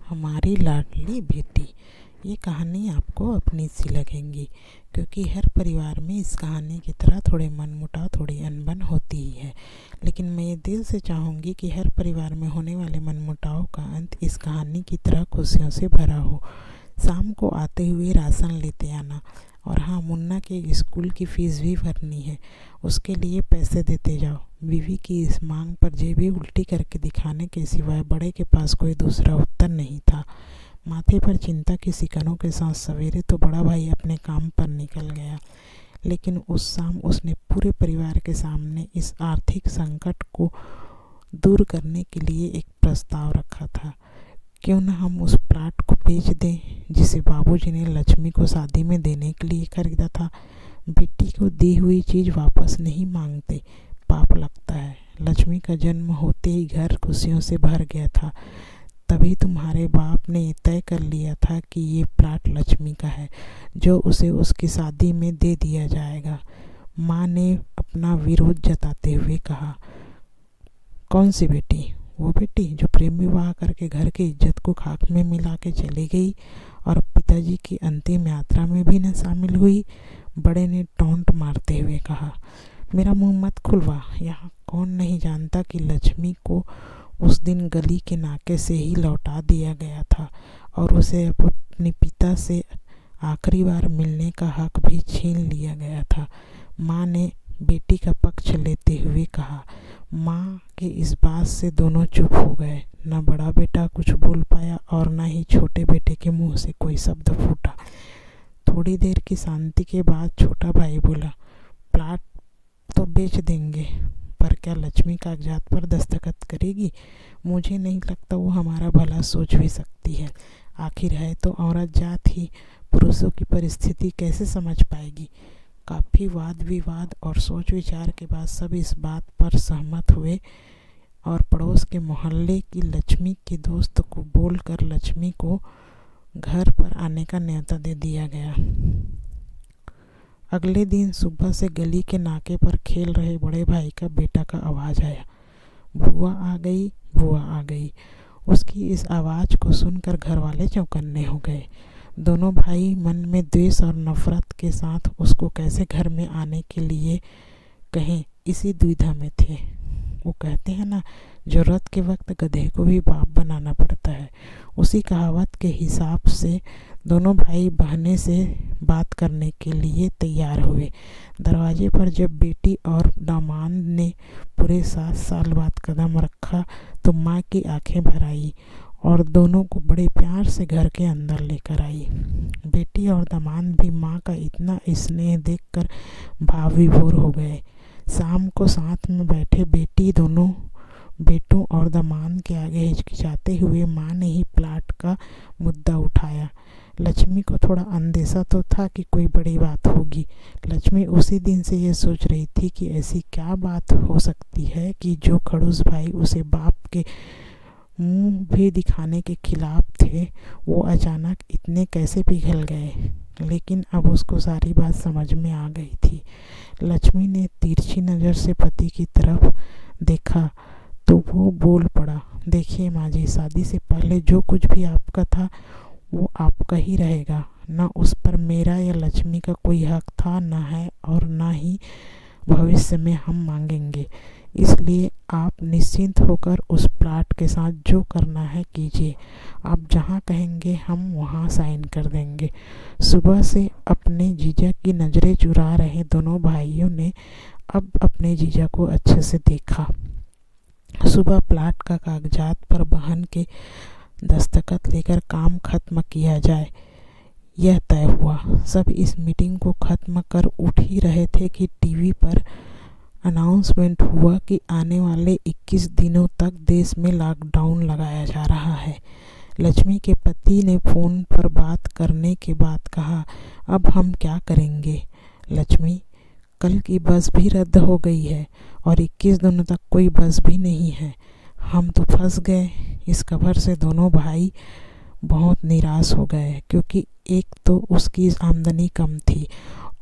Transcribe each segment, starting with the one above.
हमारी लाडली बेटी। ये कहानी आपको अपनी सी लगेंगी, क्योंकि हर परिवार में इस कहानी की तरह थोड़े मनमुटाव, थोड़ी अनबन होती ही है। लेकिन मैं ये दिल से चाहूँगी कि हर परिवार में होने वाले मनमुटाव का अंत इस कहानी की तरह खुशियों से भरा हो। शाम को आते हुए राशन लेते आना, और हाँ, मुन्ना के स्कूल की फ़ीस भी भरनी है, उसके लिए पैसे देते जाओ। बीवी की इस मांग पर जेबी उल्टी करके दिखाने के सिवाय बड़े के पास कोई दूसरा उत्तर नहीं था। माथे पर चिंता की सिकनों के साथ सवेरे तो बड़ा भाई अपने काम पर निकल गया, लेकिन उस शाम उसने पूरे परिवार के सामने इस आर्थिक संकट को दूर करने के लिए एक प्रस्ताव रखा था। क्यों न हम उस प्लाट को बेच दें जिसे बाबूजी ने लक्ष्मी को शादी में देने के लिए खरीदा था। बेटी को दी हुई चीज़ वापस नहीं मांगते, पाप लगता है। लक्ष्मी का जन्म होते ही घर खुशियों से भर गया था। तभी तुम्हारे बाप ने तय कर लिया था कि ये प्लाट लक्ष्मी का है, जो उसे उसकी शादी में दे दिया जाएगा। माँ ने अपना विरोध जताते हुए कहा, कौन सी बेटी? वो बेटी जो प्रेम विवाह करके घर की इज्जत को खाक में मिला के चली गई और पिताजी की अंतिम यात्रा में भी न शामिल हुई। बड़े ने टोंट मारते हुए कहा, मेरा मुंह मत खुलवा। यहाँ कौन नहीं जानता कि लक्ष्मी को उस दिन गली के नाके से ही लौटा दिया गया था और उसे अपने पिता से आखिरी बार मिलने का हक भी छीन लिया गया था। माँ ने बेटी का पक्ष लेते हुए कहा। माँ के इस बात से दोनों चुप हो गए। न बड़ा बेटा कुछ बोल पाया और न ही छोटे बेटे के मुंह से कोई शब्द फूटा। थोड़ी देर की शांति के बाद छोटा भाई बोला, प्लाट तो बेच देंगे, पर क्या लक्ष्मी कागजात पर दस्तखत करेगी? मुझे नहीं लगता वो हमारा भला सोच भी सकती है। आखिर है तो औरत जात ही, पुरुषों की परिस्थिति कैसे समझ पाएगी? काफ़ी वाद विवाद और सोच विचार के बाद सब इस बात पर सहमत हुए और पड़ोस के मोहल्ले की लक्ष्मी के दोस्त को बोलकर लक्ष्मी को घर पर आने का न्योता दे दिया गया। अगले दिन सुबह से गली के नाके पर खेल रहे बड़े भाई का बेटा का आवाज़ आया, बुआ आ गई, बुआ आ गई। उसकी इस आवाज़ को सुनकर घर वाले चौकन्ने हो गए। दोनों भाई मन में द्वेष और नफरत के साथ उसको कैसे घर में आने के लिए कहें, इसी दुविधा में थे। वो कहते हैं ना, ज़रूरत के वक्त गधे को भी बाप बनाना पड़ता है। उसी कहावत के हिसाब से दोनों भाई बहाने से बात करने के लिए तैयार हुए। दरवाजे पर जब बेटी और दामाद ने पूरे 7 साल बाद कदम रखा तो माँ की आंखें भर आई और दोनों को बड़े प्यार से घर के अंदर लेकर आई। बेटी और दामाद भी माँ का इतना स्नेह देखकर भाव विभोर हो गए। शाम को साथ में बैठे बेटी दोनों बेटों और दामाद के आगे हिचकिचाते हुए माँ ने ही प्लाट का मुद्दा उठाया। लक्ष्मी को थोड़ा अंदेशा तो था कि कोई बड़ी बात होगी। लक्ष्मी उसी दिन से ये सोच रही थी कि ऐसी क्या बात हो सकती है कि जो खड़ूस भाई उसे बाप के मुंह भी दिखाने के खिलाफ थे, वो अचानक इतने कैसे पिघल गए। लेकिन अब उसको सारी बात समझ में आ गई थी। लक्ष्मी ने तिरछी नज़र से पति की तरफ देखा तो वो बोल पड़ा, देखिए माँ जी, शादी से पहले जो कुछ भी आपका था वो आपका ही रहेगा। न उस पर मेरा या लक्ष्मी का कोई हक था, न है और न ही भविष्य में हम मांगेंगे। इसलिए आप निश्चिंत होकर उस प्लाट के साथ जो करना है कीजिए। आप जहाँ कहेंगे हम वहाँ साइन कर देंगे। सुबह से अपने जीजा की नज़रें चुरा रहे दोनों भाइयों ने अब अपने जीजा को अच्छे से देखा। सुबह प्लाट का कागजात पर बहन के दस्तखत लेकर काम खत्म किया जाए, यह तय हुआ। सब इस मीटिंग को खत्म कर उठ ही रहे थे कि टीवी पर अनाउंसमेंट हुआ कि आने वाले 21 दिनों तक देश में लॉकडाउन लगाया जा रहा है। लक्ष्मी के पति ने फ़ोन पर बात करने के बाद कहा, अब हम क्या करेंगे? लक्ष्मी, कल की बस भी रद्द हो गई है और 21 दिनों तक कोई बस भी नहीं है। हम तो फंस गए। इस खबर से दोनों भाई बहुत निराश हो गए, क्योंकि एक तो उसकी आमदनी कम थी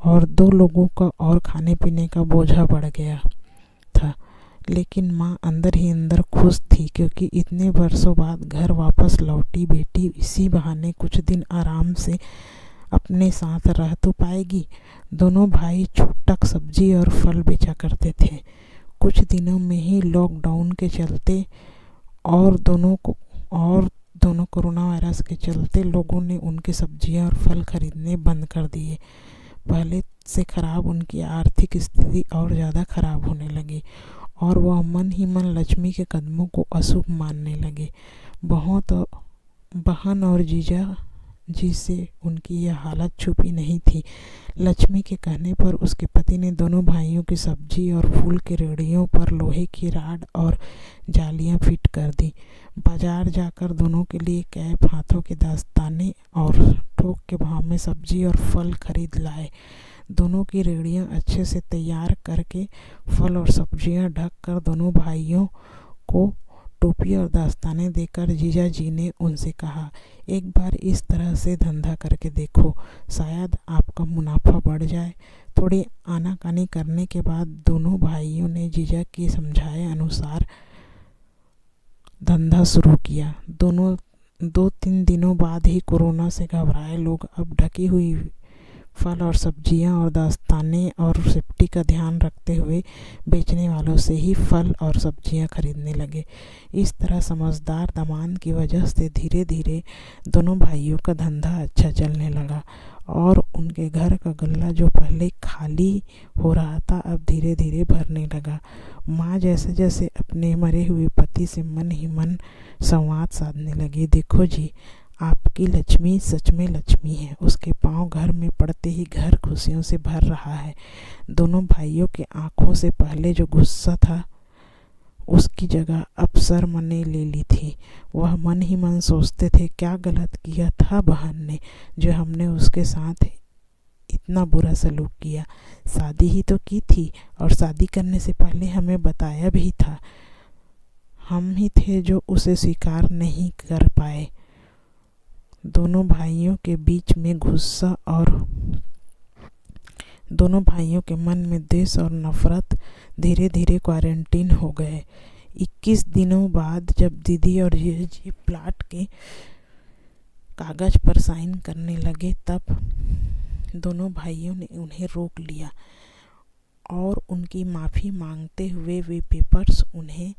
और 2 लोगों का और खाने पीने का बोझा बढ़ गया था। लेकिन माँ अंदर ही अंदर खुश थी, क्योंकि इतने वर्षों बाद घर वापस लौटी बेटी इसी बहाने कुछ दिन आराम से अपने साथ रह तो पाएगी। दोनों भाई छूटक सब्जी और फल बेचा करते थे। कुछ दिनों में ही लॉकडाउन के चलते और दोनों कोरोना वायरस के चलते लोगों ने उनके सब्जियां और फल खरीदने बंद कर दिए। पहले से खराब उनकी आर्थिक स्थिति और ज़्यादा खराब होने लगी और वह मन ही मन लक्ष्मी के कदमों को अशुभ मानने लगे। बहन और जीजा जी से उनकी यह हालत छुपी नहीं थी। लक्ष्मी के कहने पर उसके पति ने दोनों भाइयों की सब्जी और फूल की रेहड़ियों पर लोहे की राड और जालियां फिट कर दी। बाजार जाकर दोनों के लिए कैप, हाथों के दस्ताने और थोक के भाव में सब्जी और फल खरीद लाए। दोनों की रेहड़ियां अच्छे से तैयार करके फल और सब्जियां ढक कर दोनों भाइयों को टोपी और दस्ताने देकर जीजा जी ने उनसे कहा, एक बार इस तरह से धंधा करके देखो, शायद आपका मुनाफा बढ़ जाए। थोड़ी आनाकानी करने के बाद दोनों भाइयों ने जीजा के समझाए अनुसार धंधा शुरू किया। 2-3 दिनों बाद ही कोरोना से घबराए लोग अब ढकी हुई फल और सब्जियां और दस्ताने और सेफ्टी का ध्यान रखते हुए बेचने वालों से ही फल और सब्जियां खरीदने लगे। इस तरह समझदार दामाद की वजह से धीरे धीरे दोनों भाइयों का धंधा अच्छा चलने लगा और उनके घर का गल्ला जो पहले खाली हो रहा था अब धीरे धीरे भरने लगा। माँ जैसे जैसे अपने मरे हुए पति से मन ही मन संवाद साधने लगी। देखो जी, आपकी लक्ष्मी सच में लक्ष्मी है। उसके पांव घर में पड़ते ही घर खुशियों से भर रहा है। दोनों भाइयों के आंखों से पहले जो गुस्सा था उसकी जगह अब शर्म ने ले ली थी। वह मन ही मन सोचते थे, क्या गलत किया था बहन ने जो हमने उसके साथ इतना बुरा सलूक किया। शादी ही तो की थी और शादी करने से पहले हमें बताया भी था। हम ही थे जो उसे स्वीकार नहीं कर पाए। दोनों भाइयों के बीच में गुस्सा और दोनों भाइयों के मन में द्वेष और नफरत धीरे धीरे क्वारंटीन हो गए। 21 दिनों बाद जब दीदी और जीजी प्लाट के कागज पर साइन करने लगे तब दोनों भाइयों ने उन्हें रोक लिया और उनकी माफ़ी मांगते हुए वे पेपर्स उन्हें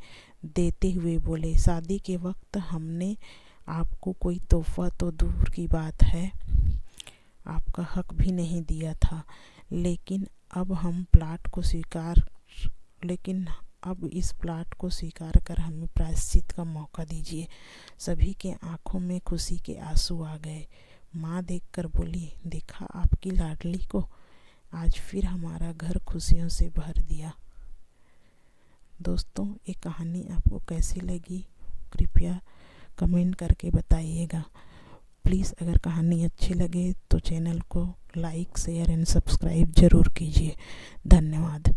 देते हुए बोले, शादी के वक्त हमने आपको कोई तोहफा तो दूर की बात है, आपका हक भी नहीं दिया था, लेकिन अब इस प्लाट को स्वीकार कर हमें प्रायश्चित का मौका दीजिए। सभी के आंखों में खुशी के आंसू आ गए। माँ देखकर बोली, देखा आपकी लाडली को, आज फिर हमारा घर खुशियों से भर दिया। दोस्तों, ये कहानी आपको कैसी लगी कृपया कमेंट करके बताइएगा। प्लीज़ अगर कहानी अच्छी लगे तो चैनल को लाइक, शेयर एंड सब्सक्राइब ज़रूर कीजिए। धन्यवाद।